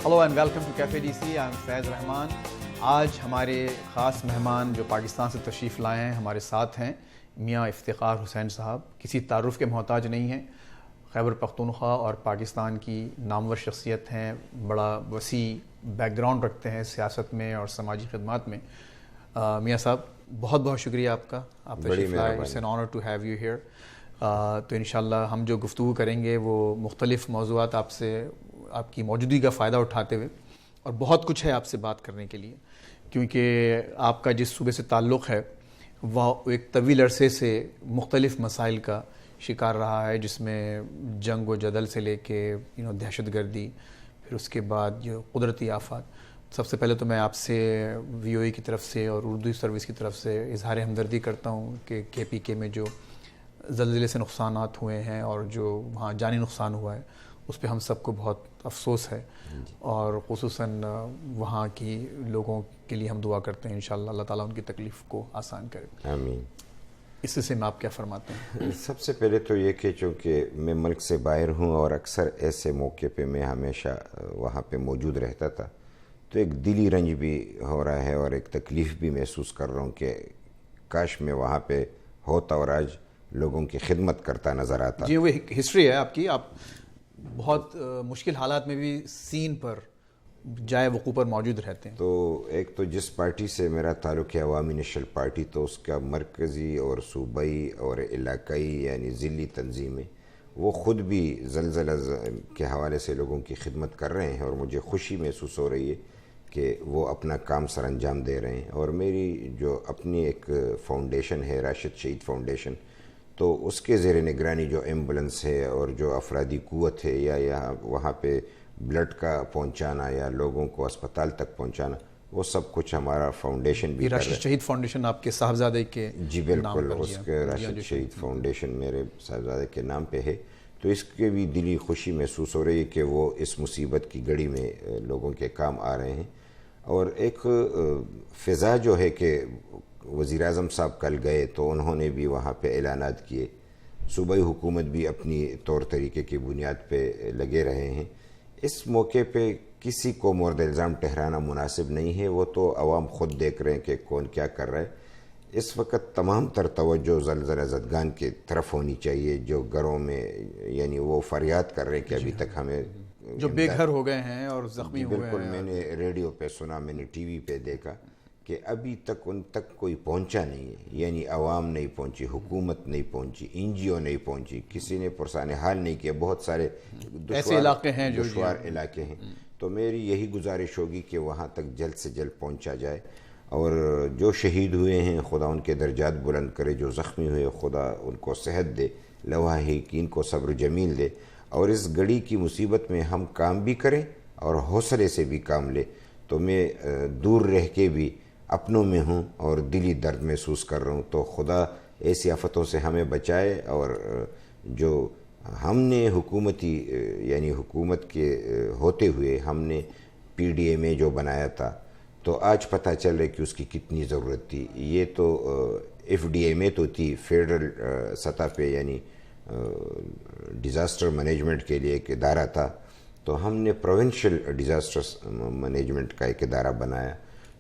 Hello and welcome to cafe D C. I am Faiz Rahman. آج ہمارے خاص مہمان جو پاکستان سے تشریف لائے ہیں ہمارے ساتھ ہیں میاں افتخار حسین صاحب. کسی تعارف کے محتاج نہیں ہیں. خیبر پختونخوا اور پاکستان کی نامور شخصیت ہیں. بڑا وسیع بیک گراؤنڈ رکھتے ہیں سیاست میں اور سماجی خدمات میں. میاں صاحب بہت بہت شکریہ آپ کا. آپ تشریف لائے. It's an honour to have you here. تو انشاءاللہ ہم جو گفتگو کریں گے وہ مختلف موضوعات آپ سے آپ کی موجودگی کا فائدہ اٹھاتے ہوئے, اور بہت کچھ ہے آپ سے بات کرنے کے لیے, کیونکہ آپ کا جس صوبے سے تعلق ہے وہ ایک طویل عرصے سے مختلف مسائل کا شکار رہا ہے, جس میں جنگ و جدل سے لے کے دہشت گردی, پھر اس کے بعد جو قدرتی آفات. سب سے پہلے تو میں آپ سے وی او اے کی طرف سے اور اردو سروس کی طرف سے اظہار ہمدردی کرتا ہوں کہ کے پی کے میں جو زلزلے سے نقصانات ہوئے ہیں اور جو وہاں جانی نقصان ہوا ہے اس پہ ہم سب کو بہت افسوس ہے, اور خصوصاً وہاں کی لوگوں کے لیے ہم دعا کرتے ہیں انشاءاللہ اللہ تعالیٰ ان کی تکلیف کو آسان کرے. آمین. اس سے میں آپ کیا فرماتے ہیں؟ سب سے پہلے تو یہ کہ چونکہ میں ملک سے باہر ہوں اور اکثر ایسے موقع پہ میں ہمیشہ وہاں پہ موجود رہتا تھا, تو ایک دلی رنج بھی ہو رہا ہے اور ایک تکلیف بھی محسوس کر رہا ہوں کہ کاش میں وہاں پہ ہوتا اور آج لوگوں کی خدمت کرتا نظر آتا. جی وہ ہسٹری ہے آپ کی. آپ بہت مشکل حالات میں بھی سین پر جائے وقوع پر موجود رہتے ہیں. تو ایک تو جس پارٹی سے میرا تعلق ہے عوامی نیشنل پارٹی, تو اس کا مرکزی اور صوبائی اور علاقائی یعنی ضلعی تنظیمیں وہ خود بھی زلزلہ کے حوالے سے لوگوں کی خدمت کر رہے ہیں, اور مجھے خوشی محسوس ہو رہی ہے کہ وہ اپنا کام سر انجام دے رہے ہیں. اور میری جو اپنی ایک فاؤنڈیشن ہے راشد شہید فاؤنڈیشن, تو اس کے زیر نگرانی جو ایمبولنس ہے اور جو افرادی قوت ہے یا وہااں پہ بلڈ کا پہنچانا یا لوگوں کو اسپتال تک پہنچانا, وہ سب کچھ ہمارا فاؤنڈیشن بھی راشد شہید فاؤنڈیشن آپ کے صاحبزادے کے جی بالکل, اس کے راشد شہید فاؤنڈیشن میرے صاحبزادے کے نام پہ ہے. تو اس کے بھی دلی خوشی محسوس ہو رہی ہے کہ وہ اس مصیبت کی گھڑی میں لوگوں کے کام آ رہے ہیں. اور ایک فضا جو ہے کہ وزیر اعظم صاحب کل گئے تو انہوں نے بھی وہاں پہ اعلانات کیے, صوبائی حکومت بھی اپنی طور طریقے کی بنیاد پہ لگے رہے ہیں. اس موقع پہ کسی کو مورد الزام ٹھہرانا مناسب نہیں ہے, وہ تو عوام خود دیکھ رہے ہیں کہ کون کیا کر رہا ہے. اس وقت تمام تر توجہ زلزلہ زدگان کی طرف ہونی چاہیے جو گھروں میں یعنی وہ فریاد کر رہے ہیں کہ ابھی تک ہمیں جو بے گھر ہو گئے ہیں اور زخمی ہوئے ہیں. بالکل, میں نے ریڈیو پہ سنا, میں نے ٹی وی پہ دیکھا کہ ابھی تک ان تک کوئی پہنچا نہیں ہے. یعنی عوام نہیں پہنچی, حکومت نہیں پہنچی, این جی او نہیں پہنچی, کسی نے پرسان حال نہیں کیا. بہت سارے ایسے علاقے ہیں جو دشوار علاقے ہیں. تو میری یہی گزارش ہوگی کہ وہاں تک جلد سے جلد پہنچا جائے, اور جو شہید ہوئے ہیں خدا ان کے درجات بلند کرے, جو زخمی ہوئے خدا ان کو صحت دے, لواحقین کو صبر جمیل دے. اور اس گھڑی کی مصیبت میں ہم کام بھی کریں اور حوصلے سے بھی کام لیں. تو میں دور رہ کے بھی اپنوں میں ہوں اور دلی درد محسوس کر رہا ہوں. تو خدا ایسی آفتوں سے ہمیں بچائے. اور جو ہم نے حکومتی یعنی حکومت کے ہوتے ہوئے ہم نے پی ڈی ایم اے جو بنایا تھا, تو آج پتہ چل رہا ہے کہ اس کی کتنی ضرورت تھی. یہ تو ایف ڈی ایم اے تو تھی فیڈرل سطح پہ, یعنی ڈیزاسٹر مینجمنٹ کے لیے ایک ادارہ تھا, تو ہم نے پروونشل ڈیزاسٹر مینجمنٹ کا ایک ادارہ بنایا.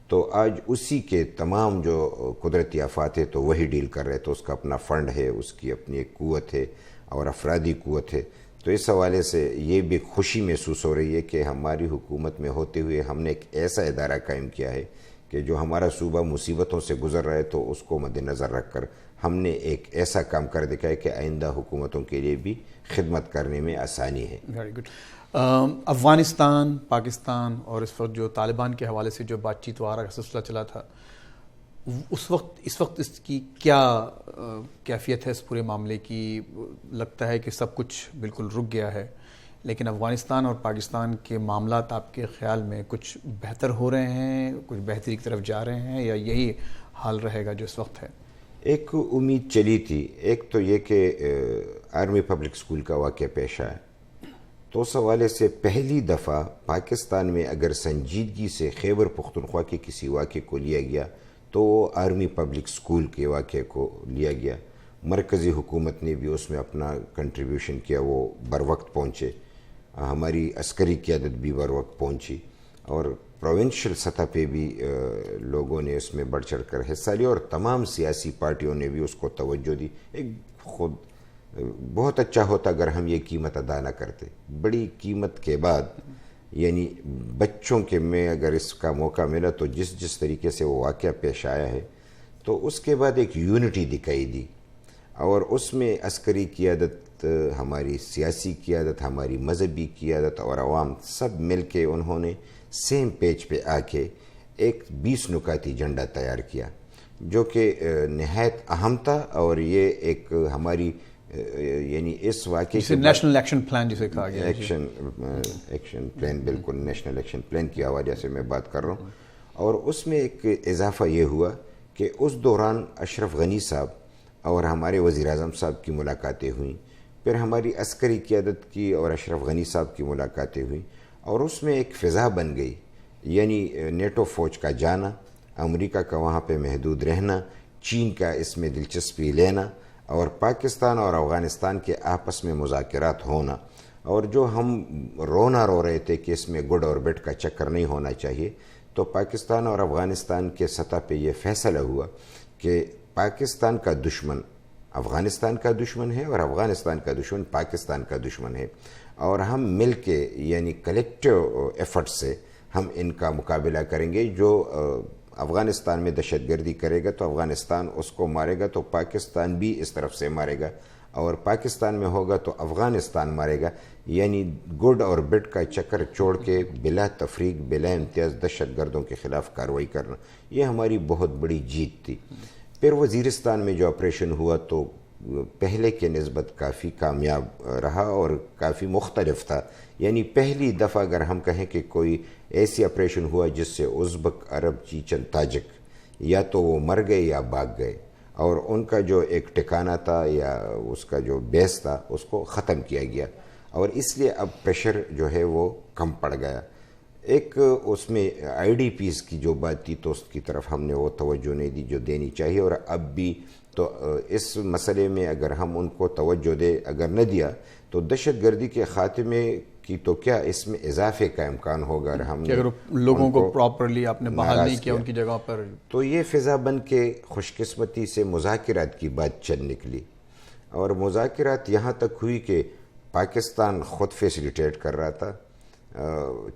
تو آج اسی کے تمام جو قدرتی آفات ہے تو وہی ڈیل کر رہے. تو اس کا اپنا فنڈ ہے, اس کی اپنی ایک قوت ہے اور افرادی قوت ہے. تو اس حوالے سے یہ بھی خوشی محسوس ہو رہی ہے کہ ہماری حکومت میں ہوتے ہوئے ہم نے ایک ایسا ادارہ قائم کیا ہے کہ جو ہمارا صوبہ مصیبتوں سے گزر رہا ہے, تو اس کو مد نظر رکھ کر ہم نے ایک ایسا کام کر دکھا ہے کہ آئندہ حکومتوں کے لیے بھی خدمت کرنے میں آسانی ہے. Very good. افغانستان, پاکستان اور اس وقت جو طالبان کے حوالے سے جو بات چیت وغیرہ کا سلسلہ چلا تھا, اس وقت اس کی کیا کیفیت ہے اس پورے معاملے کی؟ لگتا ہے کہ سب کچھ بالکل رک گیا ہے, لیکن افغانستان اور پاکستان کے معاملات آپ کے خیال میں کچھ بہتر ہو رہے ہیں, کچھ بہتری کی طرف جا رہے ہیں, یا یہی حال رہے گا جو اس وقت ہے؟ ایک امید چلی تھی. ایک تو یہ کہ آرمی پبلک اسکول کا واقعہ پیش آیا, تو اس حوالے سے پہلی دفعہ پاکستان میں اگر سنجیدگی سے خیبر پختونخوا کے کسی واقعے کو لیا گیا تو وہ آرمی پبلک اسکول کے واقعے کو لیا گیا. مرکزی حکومت نے بھی اس میں اپنا کنٹریبیوشن کیا, وہ بر وقت پہنچے. ہماری عسکری قیادت بھی بر وقت پہنچی اور پروونشل سطح پہ بھی لوگوں نے اس میں بڑھ چڑھ کر حصہ لیا اور تمام سیاسی پارٹیوں نے بھی اس کو توجہ دی. ایک خود بہت اچھا ہوتا اگر ہم یہ قیمت ادا نہ کرتے. بڑی قیمت کے بعد یعنی بچوں کے میں اگر اس کا موقع ملا تو جس طریقے سے وہ واقعہ پیش آیا ہے تو اس کے بعد ایک یونٹی دکھائی دی اور اس میں عسکری قیادت، ہماری سیاسی قیادت، ہماری مذہبی قیادت اور عوام سب مل کے انہوں نے سیم پیج پہ آ کے ایک 20 نکاتی جھنڈا تیار کیا جو کہ نہایت اہم تھا. اور یہ ایک ہماری یعنی اس واقعے جسے نیشنل ایکشن پلان جسے کہا گیا، ایکشن پلان، بالکل نیشنل ایکشن پلان کی حوالے سے میں بات کر رہا ہوں. اور اس میں ایک اضافہ یہ ہوا کہ اس دوران اشرف غنی صاحب اور ہمارے وزیر اعظم صاحب کی ملاقاتیں ہوئیں، پھر ہماری عسکری قیادت کی اور اشرف غنی صاحب کی ملاقاتیں ہوئیں اور اس میں ایک فضا بن گئی. یعنی نیٹو فوج کا جانا، امریکہ کا وہاں پہ محدود رہنا، چین کا اس میں دلچسپی لینا اور پاکستان اور افغانستان کے آپس میں مذاکرات ہونا. اور جو ہم رو رہے تھے کہ اس میں گڈ اور بیڈ کا چکر نہیں ہونا چاہیے، تو پاکستان اور افغانستان کے سطح پہ یہ فیصلہ ہوا کہ پاکستان کا دشمن افغانستان کا دشمن ہے اور افغانستان کا دشمن پاکستان کا دشمن ہے، اور ہم مل کے یعنی کلیکٹیو ایفرٹ سے ہم ان کا مقابلہ کریں گے. جو افغانستان میں دہشت گردی کرے گا تو افغانستان اس کو مارے گا، تو پاکستان بھی اس طرف سے مارے گا، اور پاکستان میں ہوگا تو افغانستان مارے گا. یعنی گڈ اور بیڈ کا چکر چھوڑ کے بلا تفریق، بلا امتیاز دہشت گردوں کے خلاف کارروائی کرنا، یہ ہماری بہت بڑی جیت تھی. پھر وزیرستان میں جو آپریشن ہوا تو پہلے کے نسبت کافی کامیاب رہا اور کافی مختلف تھا. یعنی پہلی دفعہ اگر ہم کہیں کہ کوئی ایسی آپریشن ہوا جس سے ازبک، عرب، چیچن، تاجک یا تو وہ مر گئے یا بھاگ گئے، اور ان کا جو ایک ٹھکانہ تھا یا اس کا جو بیس تھا اس کو ختم کیا گیا، اور اس لیے اب پریشر جو ہے وہ کم پڑ گیا. ایک اس میں آئی ڈی پیز کی جو بات تھی تو اس کی طرف ہم نے وہ توجہ نہیں دی جو دینی چاہیے، اور اب بھی تو اس مسئلے میں اگر ہم ان کو توجہ دے اگر نہ دیا تو دہشت گردی کے خاتمے کی تو کیا اس میں اضافے کا امکان ہوگا. اگر ہم اگر لوگوں کو پراپرلی آپ نے بحال نہیں کیا ان کی جگہ پر، تو یہ فضا بن کے خوش قسمتی سے مذاکرات کی بات چل نکلی، اور مذاکرات یہاں تک ہوئی کہ پاکستان خود فیسیلیٹیٹ کر رہا تھا،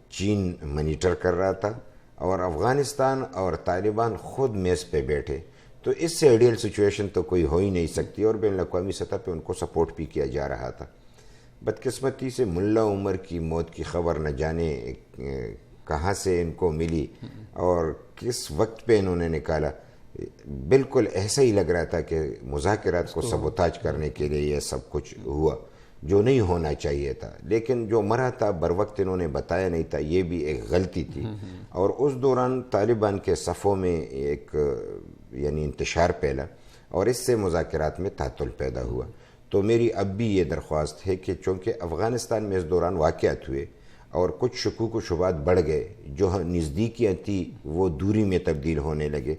چین منیٹر کر رہا تھا، اور افغانستان اور طالبان خود میز پہ بیٹھے. تو اس سے آئیڈیل سچویشن تو کوئی ہو ہی نہیں سکتی، اور بین الاقوامی سطح پہ ان کو سپورٹ بھی کیا جا رہا تھا. بدقسمتی سے ملا عمر کی موت کی خبر نہ جانے کہاں سے ان کو ملی اور کس وقت پہ انہوں نے نکالا. بالکل ایسا ہی لگ رہا تھا کہ مذاکرات کو سبوتاج کرنے کے لیے یہ سب کچھ ہوا جو نہیں ہونا چاہیے تھا. لیکن جو مرا تھا بر وقت انہوں نے بتایا نہیں تھا، یہ بھی ایک غلطی تھی. اور اس دوران طالبان کے صفوں میں ایک یعنی انتشار پھیلا اور اس سے مذاکرات میں تعطل پیدا ہوا. تو میری اب بھی یہ درخواست ہے کہ چونکہ افغانستان میں اس دوران واقعات ہوئے اور کچھ شکوک و شبہات بڑھ گئے، جو نزدیکیاں تھیں وہ دوری میں تبدیل ہونے لگے،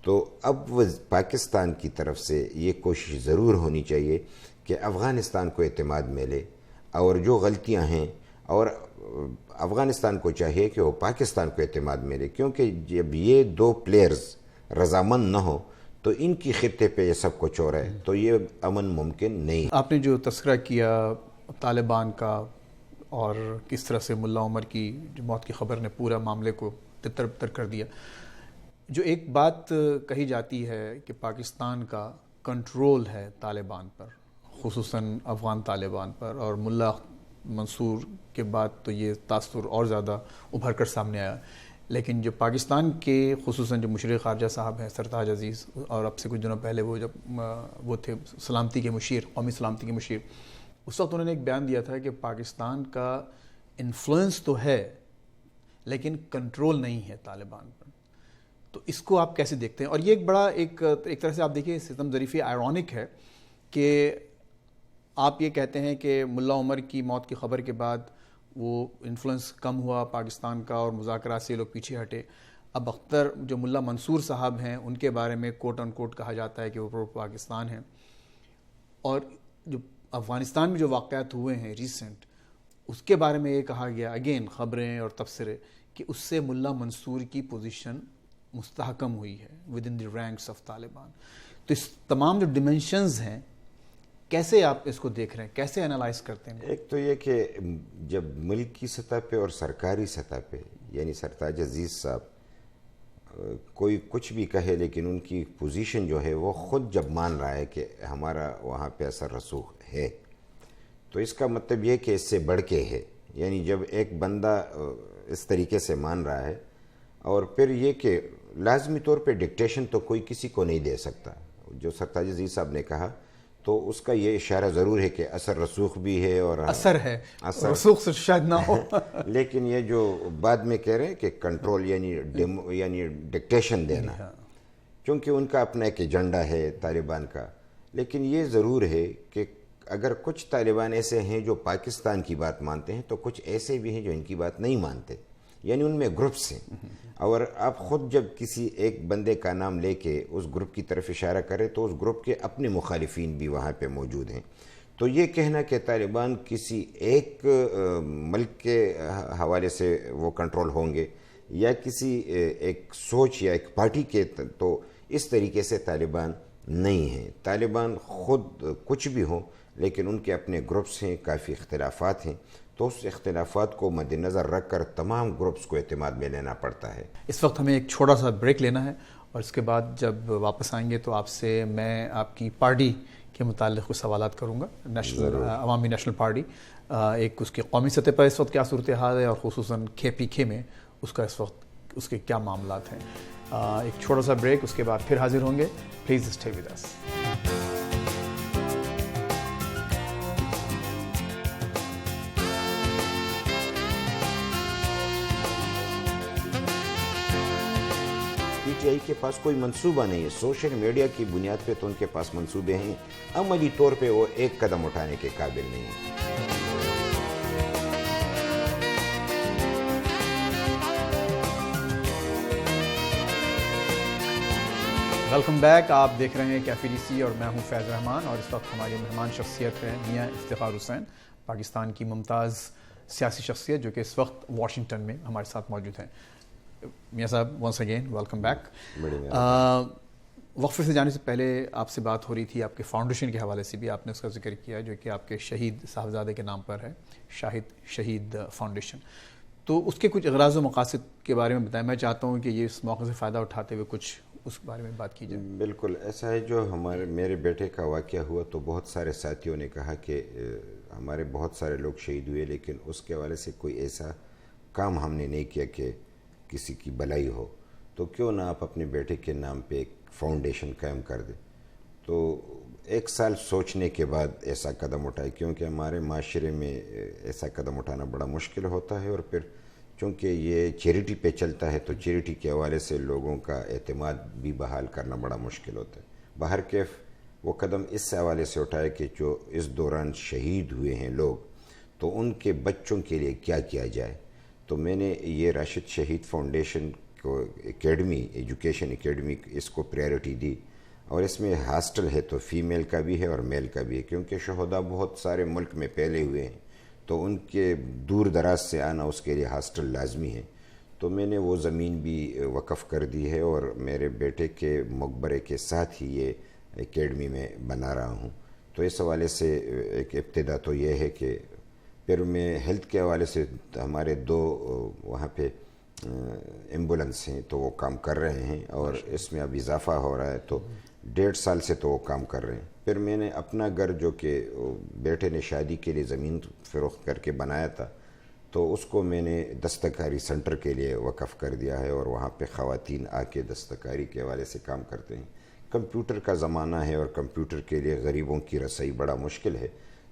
تو اب پاکستان کی طرف سے یہ کوشش ضرور ہونی چاہیے کہ افغانستان کو اعتماد ملے، اور جو غلطیاں ہیں اور افغانستان کو چاہیے کہ وہ پاکستان کو اعتماد ملے، کیونکہ جب یہ دو پلیئرز رضامند نہ ہو تو ان کی خطے پہ یہ سب کچھ ہو رہا ہے تو یہ امن ممکن نہیں. آپ نے جو تذکرہ کیا طالبان کا اور کس طرح سے ملا عمر کی موت کی خبر نے پورا معاملے کو تتر بتر کر دیا، جو ایک بات کہی جاتی ہے کہ پاکستان کا کنٹرول ہے طالبان پر، خصوصاً افغان طالبان پر، اور ملا منصور کے بعد تو یہ تاثر اور زیادہ ابھر کر سامنے آیا. لیکن جو پاکستان کے خصوصاً جو مشیر خارجہ صاحب ہیں سرتاج عزیز، اور اب سے کچھ دنوں پہلے وہ جب وہ تھے سلامتی کے مشیر، قومی سلامتی کے مشیر، اس وقت انہوں نے ایک بیان دیا تھا کہ پاکستان کا انفلوئنس تو ہے لیکن کنٹرول نہیں ہے طالبان پر. تو اس کو آپ کیسے دیکھتے ہیں؟ اور یہ ایک بڑا ایک طرح سے آپ دیکھیے ستم ظریفی آئرونک ہے کہ آپ یہ کہتے ہیں کہ ملا عمر کی موت کی خبر کے بعد وہ انفلوئنس کم ہوا پاکستان کا اور مذاکرات سے لوگ پیچھے ہٹے. اب اختر جو ملا منصور صاحب ہیں ان کے بارے میں کوٹ ان کوٹ کہا جاتا ہے کہ وہ پاکستان ہیں، اور جو افغانستان میں جو واقعات ہوئے ہیں ریسنٹ، اس کے بارے میں یہ کہا گیا اگین خبریں اور تبصرے کہ اس سے ملا منصور کی پوزیشن مستحکم ہوئی ہے with in the ranks of Taliban. تو اس تمام جو ڈیمینشنز ہیں کیسے آپ اس کو دیکھ رہے ہیں, کیسے انالائز کرتے ہیں؟ ایک تو یہ کہ جب ملک کی سطح پہ اور سرکاری سطح پہ یعنی سرتاج عزیز صاحب کوئی کچھ بھی کہے لیکن ان کی پوزیشن جو ہے وہ خود جب مان رہا ہے کہ ہمارا وہاں پہ اثر رسوخ ہے تو اس کا مطلب یہ کہ اس سے بڑھ کے ہے. یعنی جب ایک بندہ اس طریقے سے مان رہا ہے اور پھر یہ کہ لازمی طور پہ ڈکٹیشن تو کوئی کسی کو نہیں دے سکتا. جو سرتاج عزیز صاحب نے کہا تو اس کا یہ اشارہ ضرور ہے کہ اثر رسوخ بھی ہے اور اثر ہے, رسوخ سے شاید نہ ہو لیکن یہ جو بعد میں کہہ رہے ہیں کہ کنٹرول یعنی ڈکٹیشن دینا, چونکہ ان کا اپنا ایک ایجنڈا ہے طالبان کا. لیکن یہ ضرور ہے کہ اگر کچھ طالبان ایسے ہیں جو پاکستان کی بات مانتے ہیں تو کچھ ایسے بھی ہیں جو ان کی بات نہیں مانتے, یعنی ان میں گروپس ہیں. اور آپ خود جب کسی ایک بندے کا نام لے کے اس گروپ کی طرف اشارہ کریں تو اس گروپ کے اپنے مخالفین بھی وہاں پہ موجود ہیں. تو یہ کہنا کہ طالبان کسی ایک ملک کے حوالے سے وہ کنٹرول ہوں گے یا کسی ایک سوچ یا ایک پارٹی کے, تو اس طریقے سے طالبان نہیں ہیں. طالبان خود کچھ بھی ہوں لیکن ان کے اپنے گروپس ہیں, کافی اختلافات ہیں, تو اس اختلافات کو مد نظر رکھ کر تمام گروپس کو اعتماد میں لینا پڑتا ہے. اس وقت ہمیں ایک چھوٹا سا بریک لینا ہے اور اس کے بعد جب واپس آئیں گے تو آپ سے میں آپ کی پارٹی کے متعلق کچھ سوالات کروں گا. عوامی نیشنل پارٹی, ایک اس کی قومی سطح پر اس وقت کیا صورتحال ہے اور خصوصاً KPK میں اس کا اس وقت اس کے کیا معاملات ہیں. ایک چھوٹا سا بریک, اس کے بعد پھر حاضر ہوں گے. Please stay with us. PTI کے پاس کوئی منصوبہ نہیں ہے. سوشل میڈیا کی بنیاد پہ تو ان کے پاس منصوبے ہیں, عملی طور پہ وہ ایک قدم اٹھانے کے قابل نہیں ہیں. Welcome back. آپ دیکھ رہے ہیں کیفے DC اور میں ہوں فیض رحمان, اور اس وقت ہماری مہمان شخصیت ہے میاں افتخار حسین, پاکستان کی ممتاز سیاسی شخصیت جو کہ اس وقت واشنگٹن میں ہمارے ساتھ موجود ہیں. میاں صاحب ونس اگین ویلکم بیک. وقفے سے جانے سے پہلے آپ سے بات ہو رہی تھی آپ کے فاؤنڈیشن کے حوالے سے بھی, آپ نے اس کا ذکر کیا جو کہ آپ کے شہید صاحبزادے کے نام پر ہے, شہید فاؤنڈیشن. تو اس کے کچھ اغراض و مقاصد کے بارے میں بتائیں. میں چاہتا ہوں کہ یہ اس موقع سے فائدہ اٹھاتے ہوئے کچھ اس بارے میں بات کی جائے. بالکل ایسا ہے. جو میرے بیٹے کا واقعہ ہوا تو بہت سارے ساتھیوں نے کہا کہ ہمارے بہت سارے لوگ شہید ہوئے لیکن اس کے حوالے سے کوئی ایسا کام ہم نے نہیں کیا کہ کسی کی بھلائی ہو, تو کیوں نہ آپ اپنے بیٹے کے نام پہ ایک فاؤنڈیشن قائم کر دیں. تو ایک سال سوچنے کے بعد ایسا قدم اٹھائے, کیونکہ ہمارے معاشرے میں ایسا قدم اٹھانا بڑا مشکل ہوتا ہے, اور پھر چونکہ یہ چیریٹی پہ چلتا ہے تو چیریٹی کے حوالے سے لوگوں کا اعتماد بھی بحال کرنا بڑا مشکل ہوتا ہے. بہرکیف وہ قدم اس حوالے سے اٹھائے کہ جو اس دوران شہید ہوئے ہیں لوگ, تو ان کے بچوں کے لیے کیا کیا جائے. تو میں نے یہ راشد شہید فاؤنڈیشن کو اکیڈمی, ایجوکیشن اکیڈمی, اس کو پریورٹی دی, اور اس میں ہاسٹل ہے تو فیمیل کا بھی ہے اور میل کا بھی ہے, کیونکہ شہداء بہت سارے ملک میں پھیلے ہوئے ہیں تو ان کے دور دراز سے آنا اس کے لیے ہاسٹل لازمی ہے. تو میں نے وہ زمین بھی وقف کر دی ہے اور میرے بیٹے کے مقبرے کے ساتھ ہی یہ اکیڈمی میں بنا رہا ہوں. تو اس حوالے سے ایک ابتدا تو یہ ہے کہ پھر میں ہیلتھ کے حوالے سے ہمارے 2 وہاں پہ ایمبولنس ہیں تو وہ کام کر رہے ہیں, اور اس میں اب اضافہ ہو رہا ہے تو 1.5 سال سے تو وہ کام کر رہے ہیں. پھر میں نے اپنا گھر جو کہ بیٹے نے شادی کے لیے زمین فروخت کر کے بنایا تھا تو اس کو میں نے دستکاری سینٹر کے لیے وقف کر دیا ہے, اور وہاں پہ خواتین آ کے دستکاری کے حوالے سے کام کرتے ہیں. کمپیوٹر کا زمانہ ہے اور کمپیوٹر کے لیے غریبوں کی رسائی بڑا مشکل ہے,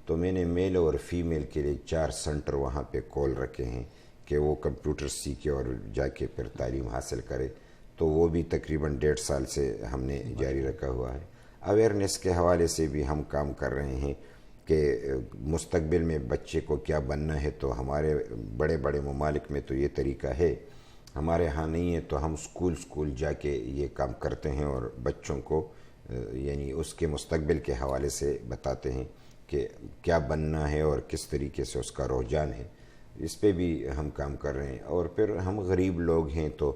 تو میں نے میل اور فیمیل کے لیے 4 سینٹر وہاں پہ کھول رکھے ہیں کہ وہ کمپیوٹر سیکھے اور جا کے پھر تعلیم حاصل کرے. تو وہ بھی تقریباً 1.5 سال سے ہم نے جاری رکھا ہوا ہے. اویئرنیس کے حوالے سے بھی ہم کام کر رہے ہیں کہ مستقبل میں بچے کو کیا بننا ہے. تو ہمارے بڑے بڑے ممالک میں تو یہ طریقہ ہے, ہمارے ہاں نہیں ہے, تو ہم اسکول جا کے یہ کام کرتے ہیں اور بچوں کو یعنی اس کے مستقبل کے حوالے سے بتاتے ہیں کہ کیا بننا ہے اور کس طریقے سے اس کا رجحان ہے، اس پہ بھی ہم کام کر رہے ہیں. اور پھر ہم غریب لوگ ہیں تو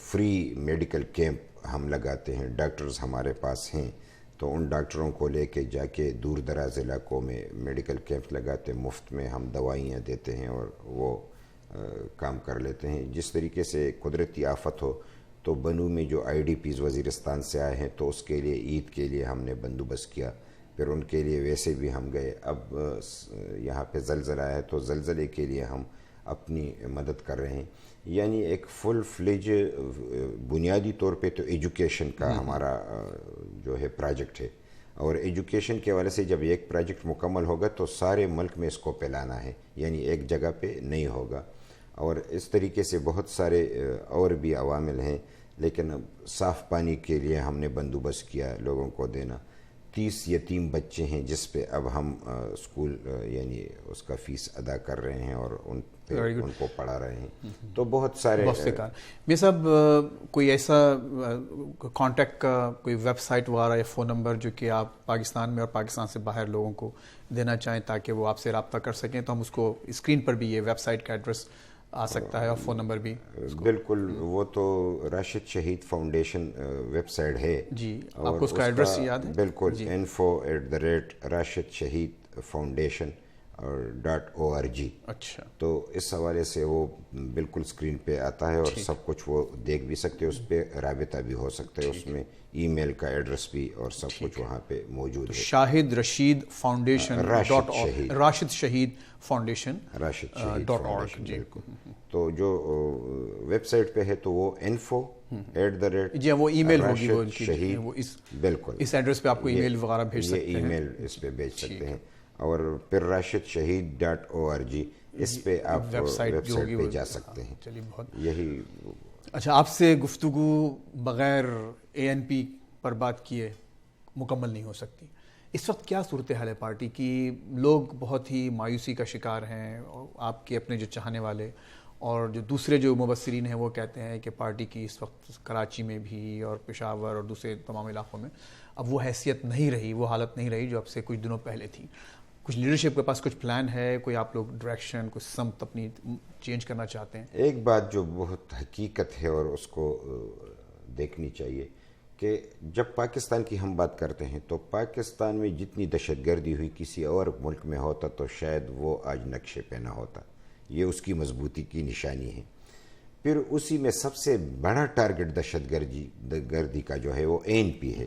فری میڈیکل کیمپ ہم لگاتے ہیں. ڈاکٹرز ہمارے پاس ہیں تو ان ڈاکٹروں کو لے کے جا کے دور دراز علاقوں میں میڈیکل کیمپ لگاتے ہیں، مفت میں ہم دوائیاں دیتے ہیں اور وہ کام کر لیتے ہیں. جس طریقے سے قدرتی آفت ہو تو بنو میں جو IDPs وزیرستان سے آئے ہیں تو اس کے لیے عید کے لیے ہم نے بندوبست کیا، پھر ان کے لیے ویسے بھی ہم گئے. اب یہاں پہ زلزلہ آیا ہے تو زلزلے کے لیے ہم اپنی مدد کر رہے ہیں. یعنی ایک فل فلیج بنیادی طور پہ تو ایجوکیشن کا ہمارا جو ہے پروجیکٹ ہے، اور ایجوکیشن کے حوالے سے جب ایک پروجیکٹ مکمل ہوگا تو سارے ملک میں اس کو پھیلانا ہے، یعنی ایک جگہ پہ نہیں ہوگا. اور اس طریقے سے بہت سارے اور بھی عوامل ہیں. لیکن اب صاف پانی کے لیے ہم نے بندوبست کیا لوگوں کو دینا. 30 یتیم بچے ہیں جس پہ اب ہم اسکول یعنی اس کا فیس ادا کر رہے ہیں اور ان کو پڑھا رہے ہیں. تو بہت سارے میں صاحب کوئی ایسا کانٹیکٹ کا کوئی ویب سائٹ وغیرہ یا فون نمبر جو کہ آپ پاکستان میں اور پاکستان سے باہر لوگوں کو دینا چاہیں تاکہ وہ آپ سے رابطہ کر سکیں، تو ہم اس کو اسکرین پر بھی یہ ویب سائٹ کا ایڈریس آ سکتا ہے اور فون نمبر بھی. بالکل، وہ تو راشد شہید فاؤنڈیشن ویب سائٹ ہے جی، آپ کو اس کا ایڈریس یاد ہے؟ بالکل، info@rashidshahidfoundation .org. اچھا، تو اس حوالے سے وہ بالکل اسکرین پہ آتا ہے اور سب کچھ وہ دیکھ بھی سکتے ہیں، اس پہ رابطہ بھی ہو سکتا ہے. اس میں ای میل کا ایڈریس بھی اور سب کچھ وہاں پہ موجود ہے. شاہد رشید فاؤنڈیشن راشد شہید فاؤنڈیشن .org. جی، تو جو ویب سائٹ پہ ہے تو وہ info جی وہ ای میل ہوگی وہ شہید، بالکل اس ایڈریس پہ آپ کو ای میل وغیرہ بھیج سکتے ہیں. ای میل اس پہ بھیج سکتے ہیں. اور پھر rashidshahid.org اس پہ آپ ویب سائٹ پہ جا سکتے ہیں. چلیے بہت یہی. اچھا، آپ سے گفتگو بغیر ANP پر بات کیے مکمل نہیں ہو سکتی. اس وقت کیا صورتحال ہے پارٹی کی؟ لوگ بہت ہی مایوسی کا شکار ہیں، اور آپ کے اپنے جو چاہنے والے اور جو دوسرے جو مبصرین ہیں وہ کہتے ہیں کہ پارٹی کی اس وقت کراچی میں بھی اور پشاور اور دوسرے تمام علاقوں میں اب وہ حیثیت نہیں رہی، وہ حالت نہیں رہی جو اب سے کچھ دنوں پہلے تھی. کچھ لیڈرشپ کے پاس کچھ پلان ہے، کوئی آپ لوگ ڈائریکشن، کچھ سمت اپنی چینج کرنا چاہتے ہیں؟ ایک بات جو بہت حقیقت ہے اور اس کو دیکھنی چاہیے کہ جب پاکستان کی ہم بات کرتے ہیں تو پاکستان میں جتنی دہشت گردی ہوئی کسی اور ملک میں ہوتا تو شاید وہ آج نقشے پہ نہ ہوتا. یہ اس کی مضبوطی کی نشانی ہے. پھر اسی میں سب سے بڑا ٹارگٹ دہشت گردی کا جو ہے وہ ANP ہے.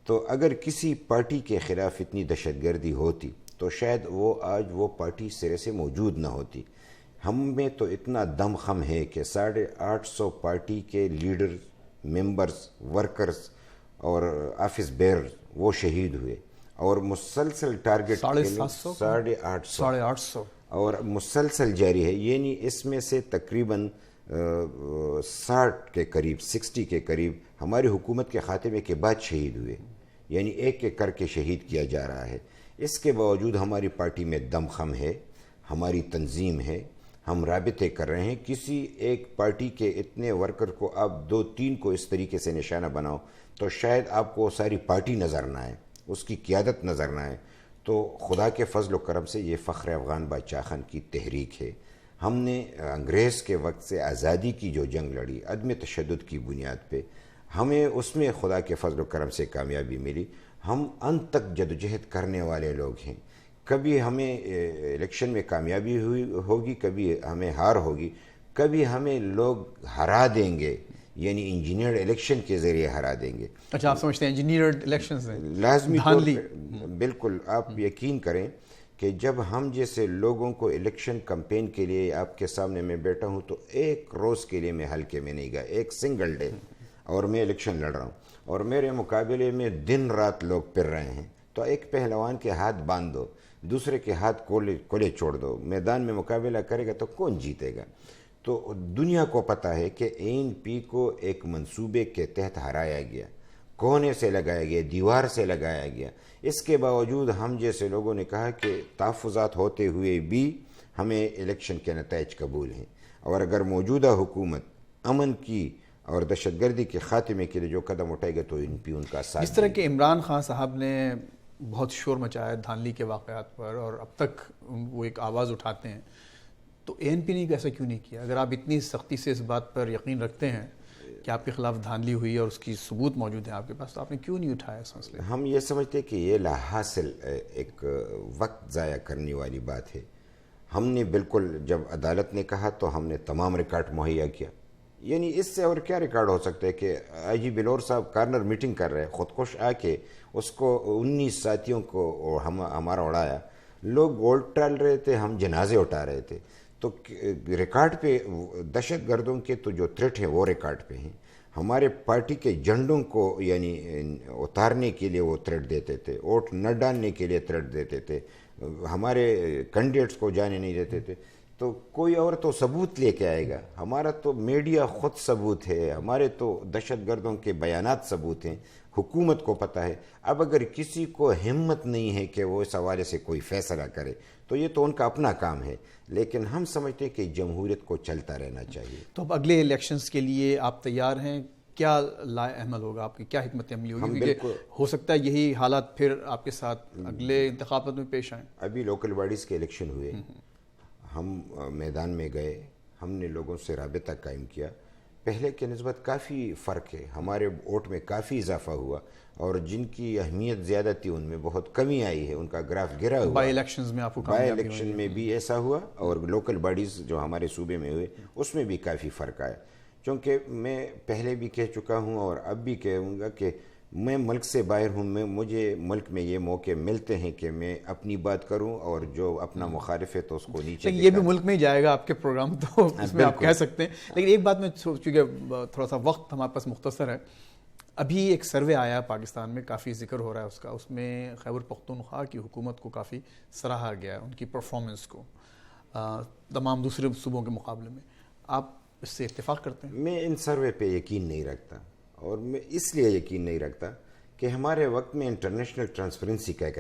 تو اگر کسی پارٹی کے خلاف اتنی دہشت گردی ہوتی تو شاید وہ آج وہ پارٹی سرے سے موجود نہ ہوتی. ہم میں تو اتنا دم خم ہے کہ 850 پارٹی کے لیڈر، ممبرز، ورکرز اور آفس بیئر وہ شہید ہوئے، اور مسلسل ٹارگٹ 850 اور مسلسل جاری ہے. یعنی اس میں سے تقریباً 60 کے قریب 60 کے قریب ہماری حکومت کے خاتمے کے بعد شہید ہوئے. یعنی ایک ایک کر کے شہید کیا جا رہا ہے. اس کے باوجود ہماری پارٹی میں دم خم ہے، ہماری تنظیم ہے، ہم رابطے کر رہے ہیں. کسی ایک پارٹی کے اتنے ورکر کو آپ 2-3 کو اس طریقے سے نشانہ بناؤ تو شاید آپ کو ساری پارٹی نظر نہ آئے، اس کی قیادت نظر نہ آئے. تو خدا کے فضل و کرم سے یہ فخر افغان بادشاہ خان کی تحریک ہے. ہم نے انگریز کے وقت سے آزادی کی جو جنگ لڑی عدم تشدد کی بنیاد پہ، ہمیں اس میں خدا کے فضل و کرم سے کامیابی ملی. ہم انت تک جدوجہد کرنے والے لوگ ہیں. کبھی ہمیں الیکشن میں کامیابی ہوگی، کبھی ہمیں ہار ہوگی، کبھی ہمیں لوگ ہرا دیں گے، یعنی انجینئرڈ الیکشن کے ذریعے ہرا دیں گے. اچھا، آپ سمجھتے ہیں انجینئرڈ الیکشنز ہیں لازمی طور پر؟ بالکل. آپ یقین کریں کہ جب ہم جیسے لوگوں کو الیکشن کمپین کے لیے آپ کے سامنے میں بیٹھا ہوں تو ایک روز کے لیے میں حلقے میں نہیں گیا، ایک سنگل ڈے، اور میں الیکشن لڑ رہا ہوں اور میرے مقابلے میں دن رات لوگ پھر رہے ہیں. تو ایک پہلوان کے ہاتھ باندھ دو، دوسرے کے ہاتھ کولے چھوڑ دو، میدان میں مقابلہ کرے گا تو کون جیتے گا؟ تو دنیا کو پتہ ہے کہ ANP کو ایک منصوبے کے تحت ہرایا گیا، کونے سے لگایا گیا، دیوار سے لگایا گیا. اس کے باوجود ہم جیسے لوگوں نے کہا کہ تحفظات ہوتے ہوئے بھی ہمیں الیکشن کے نتائج قبول ہیں، اور اگر موجودہ حکومت امن کی اور دہشت گردی کے خاتمے کے لیے جو قدم اٹھائے گا تو ANP ان کا ساتھ. جس طرح کہ عمران خان صاحب نے بہت شور مچایا دھاندلی کے واقعات پر اور اب تک وہ ایک آواز اٹھاتے ہیں، تو اے این پی نے ایسا کیوں نہیں کیا؟ اگر آپ اتنی سختی سے اس بات پر یقین رکھتے ہیں کہ آپ کے خلاف دھاندلی ہوئی اور اس کی ثبوت موجود ہے آپ کے پاس، تو آپ نے کیوں نہیں اٹھایا اس مسئلے؟ ہم یہ سمجھتے کہ یہ لا حاصل ایک وقت ضائع کرنے والی بات ہے. ہم نے بالکل جب عدالت نے کہا تو ہم نے تمام ریکارڈ مہیا کیا. یعنی اس سے اور کیا ریکارڈ ہو سکتا ہے کہ آئی جی بلور صاحب کارنر میٹنگ کر رہے خودکش آ کے اس کو 19 ساتھیوں کو ہمارا اڑایا. لوگ گولڈ ٹال رہے تھے، ہم جنازے اٹھا رہے تھے. تو ریکارڈ پہ دہشت گردوں کے تو جو تھریٹ ہیں وہ ریکارڈ پہ ہیں. ہمارے پارٹی کے جھنڈوں کو یعنی اتارنے کے لیے وہ تھریٹ دیتے تھے، ووٹ نہ ڈالنے کے لیے تھریٹ دیتے تھے، ہمارے کینڈیڈیٹس کو جانے نہیں دیتے تھے. تو کوئی اور تو ثبوت لے کے آئے گا؟ ہمارا تو میڈیا خود ثبوت ہے، ہمارے تو دہشت گردوں کے بیانات ثبوت ہیں، حکومت کو پتہ ہے. اب اگر کسی کو ہمت نہیں ہے کہ وہ اس حوالے سے کوئی فیصلہ کرے تو یہ تو ان کا اپنا کام ہے، لیکن ہم سمجھتے ہیں کہ جمہوریت کو چلتا رہنا چاہیے. تو اب اگلے الیکشنز کے لیے آپ تیار ہیں؟ کیا لائے عمل ہوگا آپ کی، کیا حکمت عملی ہوگی؟ کیونکہ ہو سکتا ہے یہی حالات پھر آپ کے ساتھ اگلے انتخابات میں پیش آئیں. ابھی لوکل باڈیز کے الیکشن ہوئے، ہم میدان میں گئے، ہم نے لوگوں سے رابطہ قائم کیا. پہلے کے نسبت کافی فرق ہے، ہمارے ووٹ میں کافی اضافہ ہوا، اور جن کی اہمیت زیادہ تھی ان میں بہت کمی آئی ہے، ان کا گراف گرا ہوا. بائی الیکشنز میں آپ کو بائی الیکشن میں بھی ایسا ہوا، اور لوکل باڈیز جو ہمارے صوبے میں ہوئے اس میں بھی کافی فرق آیا. چونکہ میں پہلے بھی کہہ چکا ہوں اور اب بھی کہوں گا کہ میں ملک سے باہر ہوں، مجھے ملک میں یہ موقع ملتے ہیں کہ میں اپنی بات کروں، اور جو اپنا مخالف ہے تو اس کو نیچے. یہ بھی ملک میں ہی جائے گا آپ کے پروگرام، تو اس میں آپ کہہ سکتے ہیں. لیکن ایک بات میں، چونکہ تھوڑا سا وقت ہمارے پاس مختصر ہے، ابھی ایک سروے آیا پاکستان میں، کافی ذکر ہو رہا ہے اس کا، اس میں خیبر پختونخوا کی حکومت کو کافی سراہا گیا ہے، ان کی پرفارمنس کو تمام دوسرے صوبوں کے مقابلے میں. آپ اس سے اتفاق کرتے ہیں؟ میں ان سروے پہ یقین نہیں رکھتا، اور میں اس لیے یقین نہیں رکھتا کہ ہمارے وقت میں انٹرنیشنل ٹرانسپیرنسی کا ایک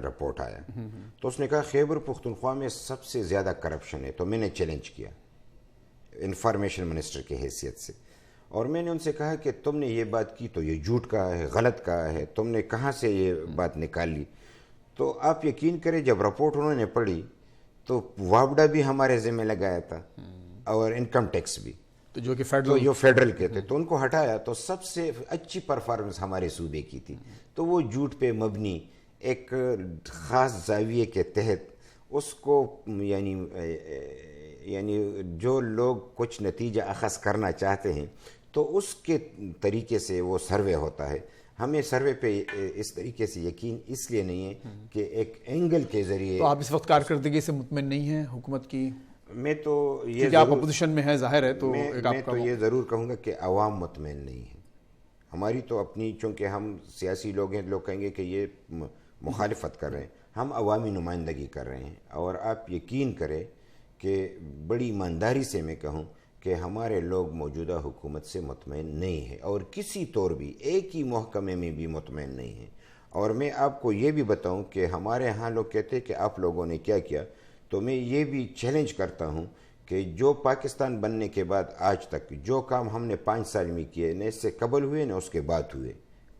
رپورٹ آیا، تو اس نے کہا خیبر پختونخوا میں سب سے زیادہ کرپشن ہے. تو میں نے چیلنج کیا انفارمیشن منسٹر کی حیثیت سے، اور میں نے ان سے کہا کہ تم نے یہ بات کی تو یہ جھوٹ کہا ہے، غلط کہا ہے، تم نے کہاں سے یہ بات نکال لی؟ تو آپ یقین کریں جب رپورٹ انہوں نے پڑھی تو وابڈا بھی ہمارے ذمہ لگایا تھا اور انکم ٹیکس بھی، تو جو کہ فیڈرل کے تھے، تو ان کو ہٹایا. تو سب سے اچھی پرفارمنس ہمارے صوبے کی تھی. تو وہ جھوٹ پہ مبنی ایک خاص زاویے کے تحت اس کو یعنی جو لوگ کچھ نتیجہ اخذ کرنا چاہتے ہیں تو اس کے طریقے سے وہ سروے ہوتا ہے. ہمیں سروے پہ اس طریقے سے یقین اس لیے نہیں ہے کہ ایک اینگل کے ذریعے. تو آپ اس وقت کارکردگی سے مطمئن نہیں ہیں حکومت کی؟ میں تو یہ آپ اپوزیشن میں ہیں، ظاہر ہے، تو میں تو یہ ضرور کہوں گا کہ عوام مطمئن نہیں ہے. ہماری تو اپنی، چونکہ ہم سیاسی لوگ ہیں، لوگ کہیں گے کہ یہ مخالفت کر رہے ہیں، ہم عوامی نمائندگی کر رہے ہیں. اور آپ یقین کریں کہ بڑی ایمانداری سے میں کہوں کہ ہمارے لوگ موجودہ حکومت سے مطمئن نہیں ہیں، اور کسی طور بھی ایک ہی محکمے میں بھی مطمئن نہیں ہیں. اور میں آپ کو یہ بھی بتاؤں کہ ہمارے ہاں لوگ کہتے ہیں کہ آپ لوگوں نے کیا کیا، تو میں یہ بھی چیلنج کرتا ہوں کہ جو پاکستان بننے کے بعد آج تک جو کام ہم نے 5 سال میں کیے، نہ اس سے قبل ہوئے نہ اس کے بعد ہوئے،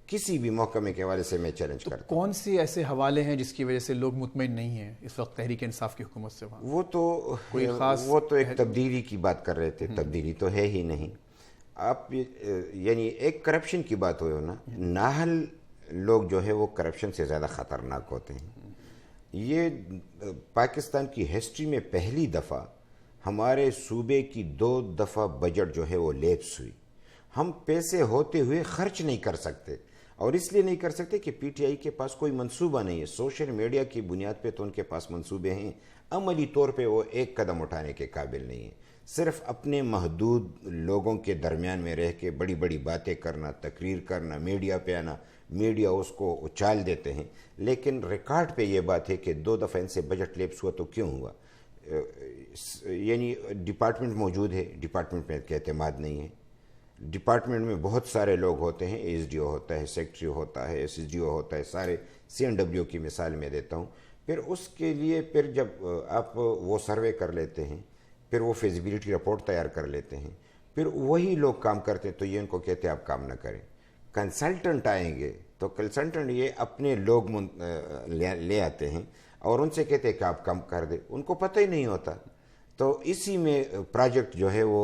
کسی بھی محکمے کے حوالے سے میں چیلنج کرتا ہوں. کون سے ایسے حوالے ہیں جس کی وجہ سے لوگ مطمئن نہیں ہیں اس وقت تحریک انصاف کی حکومت سے؟ وہ تو ایک تبدیلی کی بات کر رہے تھے، تبدیلی تو ہے ہی نہیں. آپ یعنی ایک کرپشن کی بات ہوئے نا، نااہل لوگ جو ہے وہ کرپشن سے زیادہ خطرناک ہوتے ہیں. یہ پاکستان کی ہسٹری میں پہلی دفعہ ہمارے صوبے کی 2 دفعہ بجٹ جو ہے وہ لیپس ہوئی. ہم پیسے ہوتے ہوئے خرچ نہیں کر سکتے، اور اس لیے نہیں کر سکتے کہ پی ٹی آئی کے پاس کوئی منصوبہ نہیں ہے. سوشل میڈیا کی بنیاد پہ تو ان کے پاس منصوبے ہیں، عملی طور پہ وہ ایک قدم اٹھانے کے قابل نہیں ہیں. صرف اپنے محدود لوگوں کے درمیان میں رہ کے بڑی بڑی باتیں کرنا، تقریر کرنا، میڈیا پہ آنا، میڈیا اس کو اچھال دیتے ہیں. لیکن ریکارڈ پہ یہ بات ہے کہ 2 دفعہ ان سے بجٹ لیپس ہوا. تو کیوں ہوا؟ یعنی ڈپارٹمنٹ موجود ہے، ڈپارٹمنٹ میں اعتماد نہیں ہے. ڈپارٹمنٹ میں بہت سارے لوگ ہوتے ہیں، ایس ڈی او ہوتا ہے، سیکٹری ہوتا ہے، ایس ایس ڈی او ہوتا ہے، سارے سی این ڈبلیو کی مثال میں دیتا ہوں. پھر اس کے لیے پھر جب آپ وہ سروے کر لیتے ہیں، پھر وہ فیزیبلٹی رپورٹ تیار کر لیتے ہیں، پھر وہی لوگ کام کرتے ہیں، تو یہ ان کو کہتے ہیں آپ کام نہ کریں. کنسلٹنٹ آئیں گے تو کنسلٹنٹ یہ اپنے لوگ لے آتے ہیں اور ان سے کہتے ہیں کہ آپ کم کر دیں، ان کو پتہ ہی نہیں ہوتا، تو اسی میں پروجیکٹ جو ہے وہ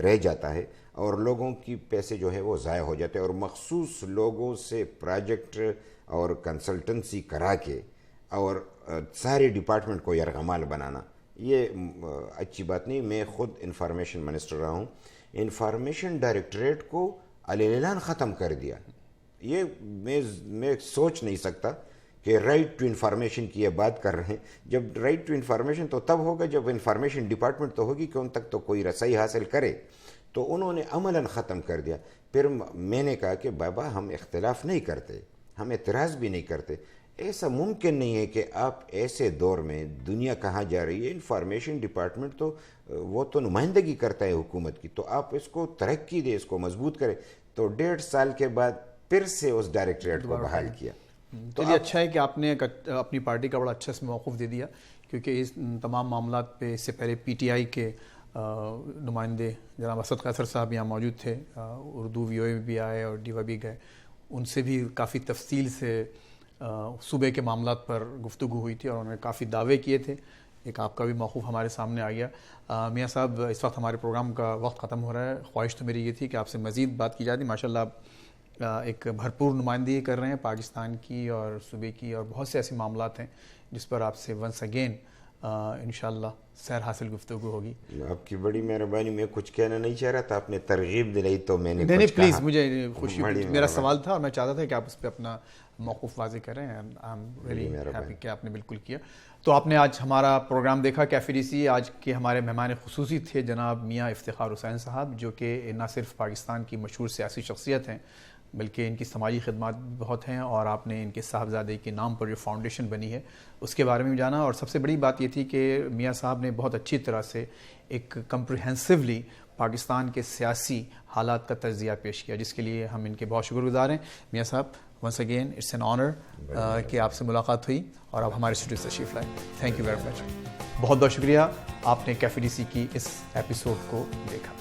رہ جاتا ہے اور لوگوں کی پیسے جو ہے وہ ضائع ہو جاتے ہیں، اور مخصوص لوگوں سے پروجیکٹ اور کنسلٹنسی کرا کے اور سارے ڈپارٹمنٹ کو یرغمال بنانا، یہ اچھی بات نہیں۔ میں خود انفارمیشن منسٹر رہا ہوں، انفارمیشن ڈائریکٹریٹ کو اعلان ختم کر دیا۔ یہ میں سوچ نہیں سکتا کہ رائٹ ٹو انفارمیشن کی یہ بات کر رہے ہیں، جب رائٹ ٹو انفارمیشن تو تب ہوگا جب انفارمیشن ڈپارٹمنٹ تو ہوگی کہ ان تک تو کوئی رسائی حاصل کرے، تو انہوں نے عملاً ختم کر دیا۔ پھر میں نے کہا کہ بابا ہم اختلاف نہیں کرتے، ہم اعتراض بھی نہیں کرتے، ایسا ممکن نہیں ہے کہ آپ ایسے دور میں دنیا کہاں جا رہی ہے، انفارمیشن ڈپارٹمنٹ تو وہ تو نمائندگی کرتا ہے حکومت کی، تو آپ اس کو ترقی دیں، اس کو مضبوط کریں۔ تو 1.5 سال کے بعد پھر سے اس ڈائریکٹریٹ کو بحال کیا۔ تو یہ اچھا ہے کہ آپ نے اپنی پارٹی کا بڑا اچھا اس میں موقف دے دیا، کیونکہ اس تمام معاملات پہ اس سے پہلے پی ٹی آئی کے نمائندے جناب اسد قیصر صاحب یہاں موجود تھے، اردو وی او اے بھی آئے اور ڈی وائی بھی گئے، ان سے بھی کافی تفصیل سے صوبے کے معاملات پر گفتگو ہوئی تھی اور انہوں نے کافی دعوے کیے تھے۔ ایک آپ کا بھی موقف ہمارے سامنے آ گیا۔ میاں صاحب، اس وقت ہمارے پروگرام کا وقت ختم ہو رہا ہے، خواہش تو میری یہ تھی کہ آپ سے مزید بات کی جاتی۔ ماشاءاللہ آپ ایک بھرپور نمائندگی کر رہے ہیں پاکستان کی اور صوبے کی، اور بہت سے ایسے معاملات ہیں جس پر آپ سے ونس اگین انشاءاللہ سیر حاصل گفتگو ہوگی۔ آپ کی بڑی مہربانی، میں کچھ کہنا نہیں چاہ رہا تھا، آپ نے ترغیب دلائی تو میں نے نہیں پلیز، مجھے خوشی، میرا سوال تھا اور میں چاہتا تھا کہ آپ اس پہ اپنا موقف واضح کریں، آئی ایم ریئلی ہیپی کہ آپ نے بالکل کیا۔ تو آپ نے آج ہمارا پروگرام دیکھا کیفے ڈی سی۔ آج کے ہمارے مہمان خصوصی تھے جناب میاں افتخار حسین صاحب، جو کہ نہ صرف پاکستان کی مشہور سیاسی شخصیت ہیں بلکہ ان کی سماجی خدمات بہت ہیں، اور آپ نے ان کے صاحبزادے کے نام پر جو فاؤنڈیشن بنی ہے اس کے بارے میں بھی جانا۔ اور سب سے بڑی بات یہ تھی کہ میاں صاحب نے بہت اچھی طرح سے ایک کمپریہنسولی پاکستان کے سیاسی حالات کا تجزیہ پیش کیا، جس کے لیے ہم ان کے بہت شکر گزار ہیں۔ میاں صاحب، once again it's an honour کہ آپ سے ملاقات ہوئی اور آپ ہمارے اسٹوڈیو سے تشریف لائے۔ تھینک یو ویری مچ، بہت بہت شکریہ، آپ نے کیفے ڈی سی کی اس ایپیسوڈ کو دیکھا۔